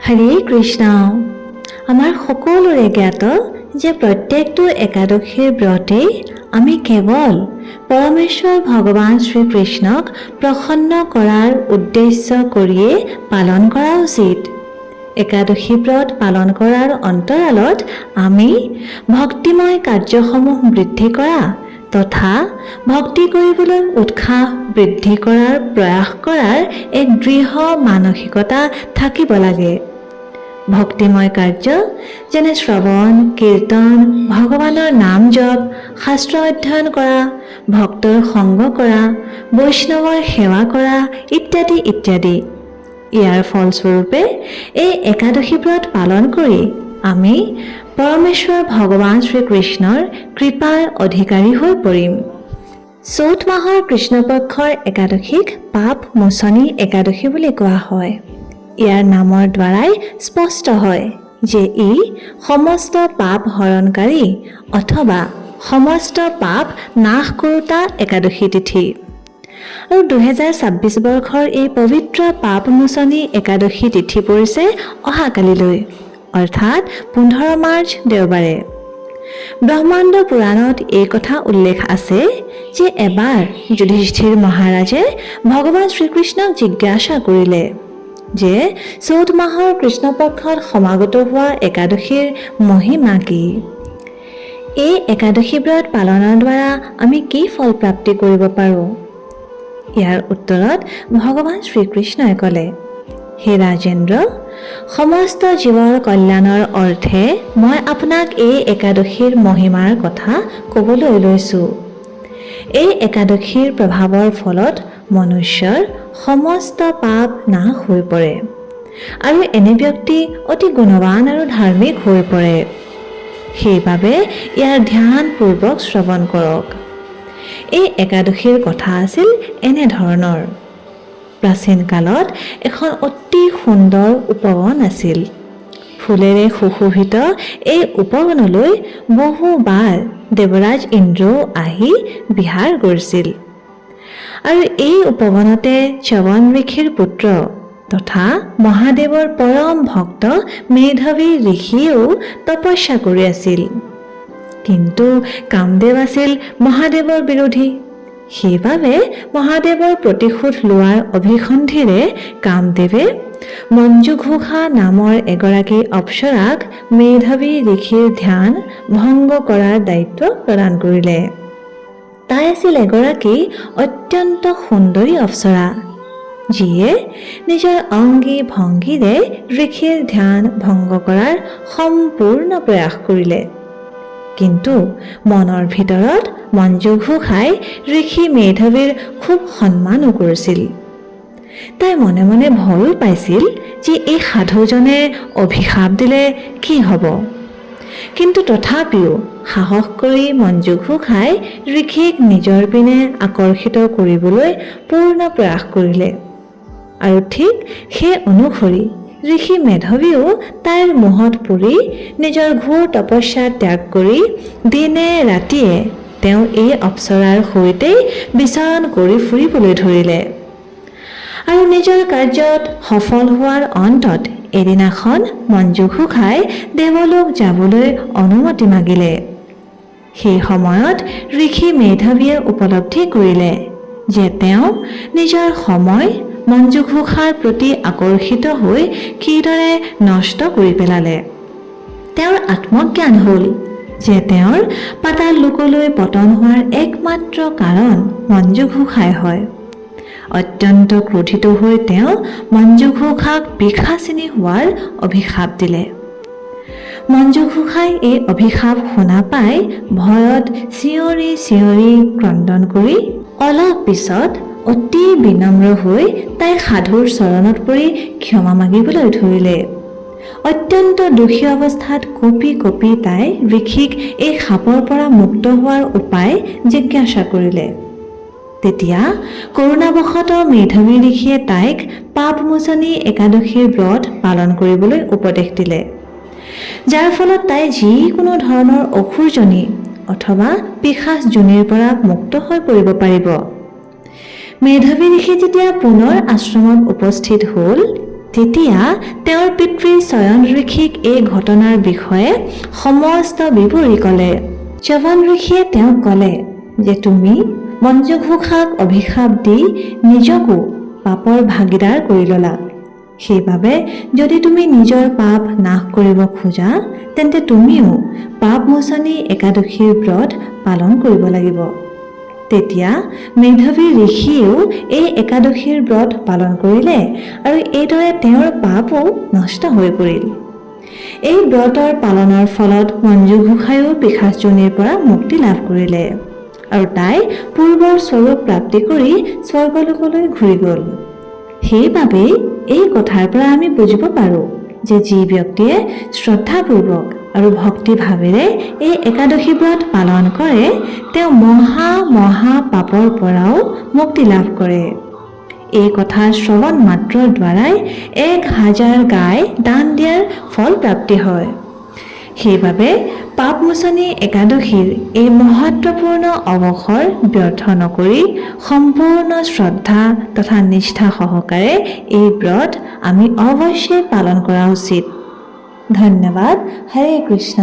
হৰে কৃষ্ণ। আমাৰ সকলোৰে জ্ঞাত যে প্ৰত্যেকটো একাদশীৰ ব্ৰতেই আমি কেৱল পৰমেশ্বৰ ভগৱান শ্ৰীকৃষ্ণক প্ৰসন্ন কৰাৰ উদ্দেশ্য কৰিয়েই পালন কৰা উচিত। একাদশী ব্ৰত পালন কৰাৰ অন্তৰালত আমি ভক্তিময় কাৰ্যসমূহ বৃদ্ধি কৰা তথা ভক্তি কৰিবলৈ উৎসাহ বৃদ্ধি কৰাৰ প্ৰয়াস কৰাৰ এক দৃঢ় মানসিকতা থাকিব লাগে। ভক্তিময় কাৰ্য যেনে শ্ৰৱণ, কীৰ্তন, ভগৱানৰ নাম জপ, শাস্ত্ৰ অধ্যয়ন কৰা, ভক্তৰ সংগ কৰা, বৈষ্ণৱৰ সেৱা কৰা ইত্যাদি ইত্যাদি। ইয়াৰ ফলস্বৰূপে এই একাদশী ব্ৰত পালন কৰি আমি পৰমেশ্বৰ ভগৱান শ্ৰীকৃষ্ণৰ কৃপাৰ অধিকাৰী হৈ পৰিম। চ'ত মাহৰ কৃষ্ণপক্ষৰ একাদশীক পাপ মোচনী একাদশী বুলি কোৱা হয়। ইয়াৰ নামৰ দ্বাৰাই স্পষ্ট হয় যে ই সমস্ত পাপ হৰণকাৰী অথবা সমস্ত পাপ নাশ কৰোতা একাদশী তিথি। আৰু 2026 বৰ্ষৰ এই পবিত্ৰ পাপ মোচনী একাদশী তিথি পৰিছে অহাকালিলৈ, অৰ্থাৎ 15 মাৰ্চ দেওবাৰে। ব্ৰহ্মাণ্ড পুৰাণত এই কথা উল্লেখ আছে যে এবাৰ যুধিষ্ঠিৰ মহাৰাজে ভগৱান শ্ৰীকৃষ্ণক জিজ্ঞাসা কৰিলে যে চ'ত মাহৰ কৃষ্ণপক্ষত সমাগত হোৱা একাদশীৰ মহিমা কি? এই একাদশী ব্ৰত পালনৰ দ্বাৰা আমি কি ফল প্ৰাপ্তি কৰিব পাৰোঁ? ইয়াৰ উত্তৰত ভগৱান শ্ৰীকৃষ্ণই ক'লে, হে ৰাজেন্দ্ৰ, সমস্ত জীৱৰ কল্যাণৰ অৰ্থে মই আপোনাক এই একাদশীৰ মহিমাৰ কথা ক'বলৈ লৈছোঁ। এই একাদশীৰ প্ৰভাৱৰ ফলত মনুষ্যৰ সমস্ত পাপ নাশ হৈ পৰে আৰু এনে ব্যক্তি অতি গুণৱান আৰু ধাৰ্মিক হৈ পৰে। সেইবাবে ইয়াৰ ধ্যানপূৰ্বক শ্ৰৱণ কৰক। এই একাদশীৰ কথা আছিল এনেধৰণৰ। প্ৰাচীন কালত এখন অতি সুন্দৰ উপবন আছিল। ফুলেৰে সুশোভিত এই উপবনলৈ বহুবাৰ দেৱৰাজ ইন্দ্ৰও আহি বিহাৰ কৰিছিল। আৰু এই উপবনতে চ্যৱন ঋষিৰ পুত্ৰ তথা মহাদেৱৰ পৰম ভক্ত মেধৱী ঋষিয়েও তপস্যা কৰি আছিল। কিন্তু কামদেৱ আছিল মহাদেৱৰ বিৰোধী। সেইবাবে মহাদেৱৰ প্ৰতিশোধ লোৱাৰ অভিসন্ধিৰে কামদেৱে মঞ্জুঘোষা নামৰ এগৰাকী অপ্সৰাক মেধৱী ঋষিৰ ধ্যান ভংগ কৰাৰ দায়িত্ব প্ৰদান কৰিলে। তাই আছিল এগৰাকী অত্যন্ত সুন্দৰী অপ্সৰা, যিয়ে নিজৰ অংগী ভংগীৰে ঋষিৰ ধ্যান ভংগ কৰাৰ সম্পূৰ্ণ প্ৰয়াস কৰিলে। কিন্তু মনৰ ভিতৰত মঞ্জুঘোষাই ঋষি মেধৱীৰ খুব সন্মানো কৰিছিল। তাই মনে মনে ভয়ো পাইছিল যে এই সাধুজনে অভিশাপ দিলে কি হ'ব। কিন্তু তথাপিও সাহস কৰি মঞ্জুঘোষাই ঋষিক নিজৰ পিনে আকৰ্ষিত কৰিবলৈ পূৰ্ণ প্ৰয়াস কৰিলে। আৰু ঠিক সেই অনুসৰি ঋষি মেধৱীও তাইৰ মোহত পৰি নিজৰ ঘোৰ তপস্যা ত্যাগ কৰি দিনে ৰাতিয়ে তেওঁ এই অপ্সৰাৰ সৈতেই বিচৰণ কৰি ফুৰিবলৈ ধৰিলে। আৰু নিজৰ কাৰ্যত সফল হোৱাৰ অন্তত এদিনাখন মঞ্জুঘোষাই দেৱলোক যাবলৈ অনুমতি মাগিলে। সেই সময়ত ঋষি মেধৱীয়ে উপলব্ধি কৰিলে যে তেওঁ নিজৰ সময় মঞ্জুঘোষাৰ প্ৰতি আকৰ্ষিত হৈ কিদৰে নষ্ট কৰি পেলালে। তেওঁৰ আত্মজ্ঞান হ'ল যে তেওঁৰ পাতাল লোকলৈ পতন হোৱাৰ একমাত্ৰ কাৰণ মঞ্জুঘোষাই হয়। অত্যন্ত ক্ৰোধিত হৈ তেওঁ মঞ্জুঘোষাক পিশাচিনী হোৱাৰ অভিশাপ দিলে। মঞ্জুঘোষাই এই অভিশাপ শুনা পাই ভয়ত চিঞৰি চিঞৰি ক্ৰন্দন কৰি অলপ পিছত অতি বিনম্ৰ হৈ তাই সাধুৰ চৰণত পৰি ক্ষমা মাগিবলৈ ধৰিলে। অত্যন্ত দুখী অৱস্থাত কঁপি কঁপি তাই ঋষিক এই শাপৰ পৰা মুক্ত হোৱাৰ উপায় জিজ্ঞাসা কৰিলে। তেতিয়া কৰোণাবশতঃ মেধৱী ঋষিয়ে তাইক পাপমোচনী একাদশীৰ ব্ৰত পালন কৰিবলৈ উপদেশ দিলে, যাৰ ফলত তাই যিকোনো ধৰণৰ অসুৰজনী অথবা পিশাচ যোনিৰ পৰা মুক্ত হৈ পৰিব পাৰিব। মেধৱী ঋষি যেতিয়া পুনৰ আশ্ৰমত উপস্থিত হ'ল, তেতিয়া তেওঁৰ পিতৃ চয়ন ঋষিক এই ঘটনাৰ বিষয়ে সমস্ত বিৱৰি ক'লে। চ্যৱন ঋষিয়ে তেওঁক ক'লে যে তুমি মঞ্জু ঘোষাক অভিশাপ দি নিজকো পাপৰ ভাগিদাৰ কৰি ল'লা। সেইবাবে যদি তুমি নিজৰ পাপ নাশ কৰিব খোজা তেন্তে তুমিও পাপমোচনী একাদশীৰ ব্ৰত পালন কৰিব লাগিব। তেতিয়া মেধৱী ঋষিয়েও এই একাদশীৰ ব্ৰত পালন কৰিলে আৰু এইদৰে তেওঁৰ পাপো নষ্ট হৈ পৰিল। এই ব্ৰতৰ পালনৰ ফলত মঞ্জু ঘোষায়ো পিশাচজনীৰ পৰা মুক্তি লাভ কৰিলে আৰু তাই পূৰ্বৰ স্বৰূপ প্ৰাপ্তি কৰি স্বৰ্গলোকলৈ ঘূৰি গ'ল। সেইবাবেই এই কথাৰ পৰা আমি বুজিব পাৰোঁ যে যি ব্যক্তিয়ে শ্ৰদ্ধাপূৰ্বক আৰু ভক্তিভাৱেৰে এই একাদশী ব্ৰত পালন কৰে তেওঁ মহা পাপৰ পৰাও মুক্তি লাভ কৰে। এই কথা শ্ৰৱণ মাত্ৰৰ দ্বাৰাই 1000 গাই দান দিয়াৰ ফল প্ৰাপ্তি হয়। সেইবাবে পাপমোচনী একাদশীৰ এই মহত্বপূৰ্ণ অৱসৰ ব্যৰ্থ নকৰি সম্পূৰ্ণ শ্ৰদ্ধা তথা নিষ্ঠা সহকাৰে এই ব্ৰত আমি অৱশ্যেই পালন কৰা উচিত। ধন্যবাদ। হৰে কৃষ্ণ।